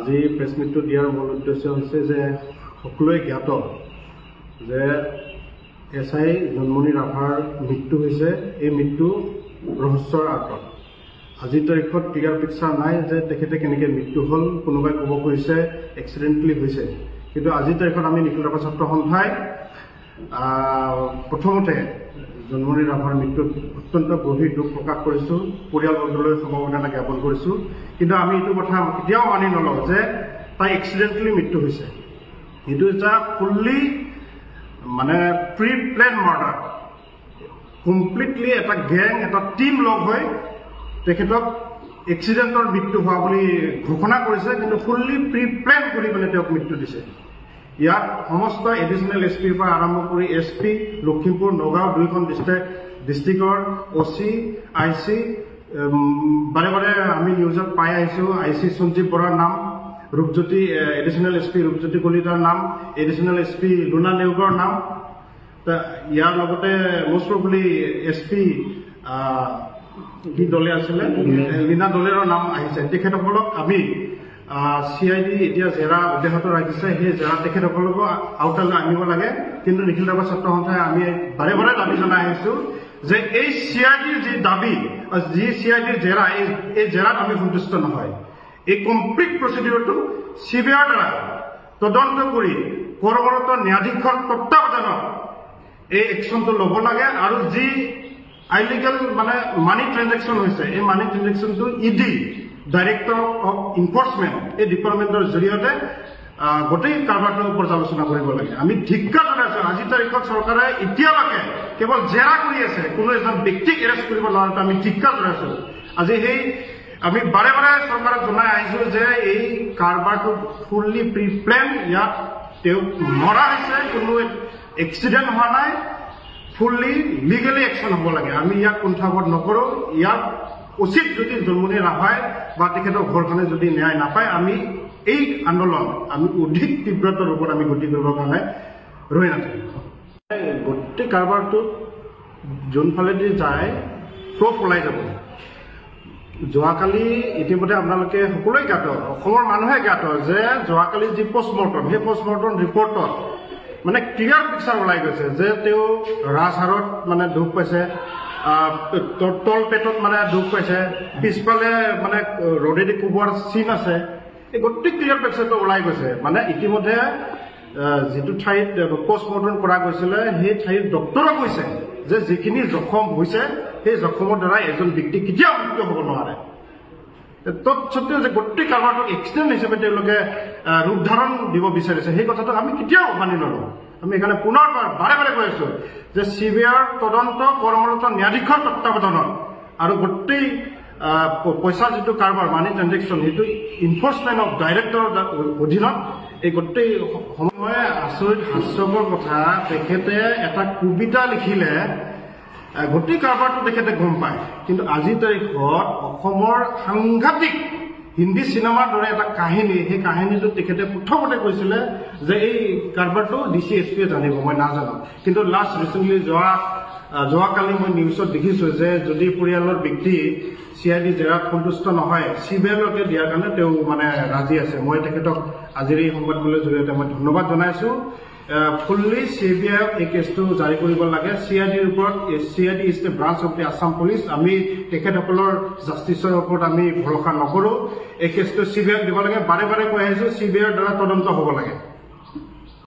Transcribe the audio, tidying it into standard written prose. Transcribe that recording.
আজি প্ৰেছ মিটটো দিয়াৰ মূল উদ্দেশ্য হৈছে যে সকলোৱে জ্ঞাত যে এছআই জন্মনি ৰাভাৰ মৃত্যু হৈছে। এই মৃত্যু ৰহস্যৰ আঁতৰত। আজিৰ তাৰিখত ক্লিয়াৰ পিকচাৰ নাই যে তেখেতে কেনেকৈ মৃত্যু হ'ল। কোনোবাই ক'ব খুজিছে এক্সিডেণ্টেলি হৈছে, কিন্তু আজিৰ তাৰিখত আমি নিখিল ৰাভা ছাত্ৰ সন্থাই প্ৰথমতে জন্মনি ৰাভাৰ মৃত্যুত অত্যন্ত গভীৰ দুখ প্ৰকাশ কৰিছোঁ। পৰিয়ালবৰ্গলৈ সমবেদনা জ্ঞাপন কৰিছোঁ। কিন্তু আমি এইটো কথা কেতিয়াও মানি নলওঁ যে তাই এক্সিডেণ্টেলি মৃত্যু হৈছে। এইটো এটা fully pre plan murder. Completely এটা গেং, এটা টিম লগ হৈ তেখেতক এক্সিডেণ্টৰ মৃত্যু হোৱা বুলি ঘোষণা কৰিছে, কিন্তু ফুল্লি প্ৰি প্লেন কৰি পেলাই তেওঁক মৃত্যু দিছে। ইয়াত সমস্ত এডিশ্যনেল এছপিৰ পৰা আৰম্ভ কৰি এছপি, লখিমপুৰ, নগাঁও দুয়োখন ডিষ্ট্ৰিক্টৰ OC, IC বাৰে বাৰে আমি নিউজত পাই আহিছোঁ। IC সঞ্জীৱ বৰাৰ নাম, ৰূপজ্যোতি এডিশ্যনেল এছপি ৰূপজ্যোতি কলিতাৰ নাম, এডিশ্যনেল এছপি লুনা নেওগৰ নাম, ইয়াৰ লগতে মষ্ট প্ৰবলি এছপি কি দলে আছিলে লীনা দলেৰৰ নাম আহিছে। তেখেতসকলক আমি CID এতিয়া জেৰা অব্যাহত ৰাখিছে। সেই জেৰা তেখেতসকলকো আওতালৈ আনিব লাগে। কিন্তু নিখিল ৰাভা ছাত্ৰ সন্থাই আমি বাৰে বাৰে দাবী জনাই আহিছোঁ যে এই CIDৰ যি দাবী, যি CIDৰ জেৰা, এই জেৰাত আমি সন্তুষ্ট নহয়। এই কমপ্লিট প্ৰচিডিউৰটো CBIৰ দ্বাৰা তদন্ত কৰি কৰ্মৰত ন্যায়াধীশৰ তত্বাৱধানত এই একশ্যনটো ল'ব লাগে। আৰু যি আইলিগেল মানি ট্ৰেঞ্জেকশ্যন হৈছে, এই মানি ট্ৰেঞ্জেকশ্যনটো ED ডাইৰেক্টৰ অফ এনফৰ্চমেণ্ট এই ডিপাৰ্টমেণ্টৰ জৰিয়তে গোটেই কাৰবাৰটোৰ ওপৰত আলোচনা কৰিব লাগে। আমি ধিক্কাৰ জনাইছোঁ। আজিৰ তাৰিখত চৰকাৰে এতিয়ালৈকে কেৱল জেৰা কৰি আছে, কোনো এজন ব্যক্তিক এৰেষ্ট কৰিব নোৱাৰাটো আমি ধিক্কাৰ জনাইছোঁ। আজি আমি বাৰে বাৰে চৰকাৰক জনাই আহিছোঁ যে এই কাৰবাৰটো ফুল্লি প্ৰি প্লেন। ইয়াত তেওঁক মৰা হৈছে, কোনো এক্সিডেণ্ট হোৱা নাই। ফুল্লি লিগেলি একশ্যন হ'ব লাগে। আমি ইয়াক কুণ্ঠাবোধ নকৰোঁ। ইয়াক উচিত যদি জন্মনি ৰাভাই বা তেখেতৰ ঘৰখনে যদি ন্যায় নাপায়, আমি এই আন্দোলন আমি অধিক তীব্ৰতৰ ৰূপত আমি গতি কৰিবৰ কাৰণে ৰৈ নাথাকিম। গোটেই কাৰবাৰটোত যোনফালেদি যায় চব ওলাই যাব। যোৱাকালি ইতিমধ্যে আপোনালোকে সকলোৱে জ্ঞাত, অসমৰ মানুহে জ্ঞাত যে যোৱাকালি যি পষ্টমৰ্টম, সেই পষ্টমৰ্টম ৰিপৰ্টত ক্লিয়াৰ পিকচাৰ ওলাই গৈছে যে তেওঁ ৰাজহাড়ত দুখ পাইছে, তল পেটত দুখ পাইছে, পিছফালে ৰদেদি কোবোৱাৰ চিন আছে। এই গোটেই ক্লিয়াৰ পিকচাৰটো ওলাই গৈছে। ইতিমধ্যে যিটো ঠাইত পষ্টমৰ্টম কৰা গৈছিলে সেই ঠাইত ডক্টৰে কৈছে যে যিখিনি জখম হৈছে সেই জখমৰ দ্বাৰা এজন ব্যক্তি কেতিয়াও মৃত্যু হ'ব নোৱাৰে। তৎসত্ত্বেও যে গোটেই কাৰবাৰটোক এক্সিডেণ্ট হিচাপে তেওঁলোকে ৰূপ ধাৰণ দিব বিচাৰিছে, সেই কথাটো আমি কেতিয়াও মানি নলওঁ। আমি সেইকাৰণে পুনৰবাৰ বাৰে বাৰে কৈ আছোঁ যে CBIৰ তদন্ত কৰ্মৰত ন্যায়াধীশৰ তত্বাৱধানত আৰু গোটেই পইচাৰ যিটো কাৰবাৰ মানি ট্ৰেঞ্জেকশ্যন, সেইটো এনফৰ্চমেণ্ট অফ ডাইৰেক্টৰৰ অধীনত এই গোটেই সময়। আচৰিত হাস্যকৰ কথা, তেখেতে এটা কবিতা লিখিলে গোটেই কাৰবাৰটো তেখেতে গম পায়। কিন্তু আজিৰ তাৰিখত অসমৰ সাংঘাতিক হিন্দী চিনেমাৰ দৰে এটা কাহিনী, সেই কাহিনীটো তেখেতে প্ৰথমতে কৈছিলে যে এই কাৰবাৰটো DC SPয়ে জানিব, মই নাজানো। কিন্তু লাষ্ট ৰিচেণ্টলি যোৱাকালি মই নিউজত দেখিছোঁ যে যদি পৰিয়ালৰ ব্যক্তি CID জেৰাত সন্তুষ্ট নহয়, CBIলৈকে দিয়াৰ কাৰণে তেওঁ ৰাজি আছে। মই তেখেতক আজিৰ এই সংবাদমেলৰ জৰিয়তে মই ধন্যবাদ জনাইছোঁ। ফুল্লি CBIক এই কেছটো জাৰি কৰিব লাগে। CIDৰ ওপৰত CID is the branch of the Assam police. আমি তেখেতসকলৰ জাষ্টিছৰ ওপৰত আমি ভৰসা নকৰোঁ। এই কেছটো CBIক দিব লাগে। বাৰে বাৰে কৈ আহিছোঁ CBIৰ দ্বাৰা তদন্ত হ'ব লাগে।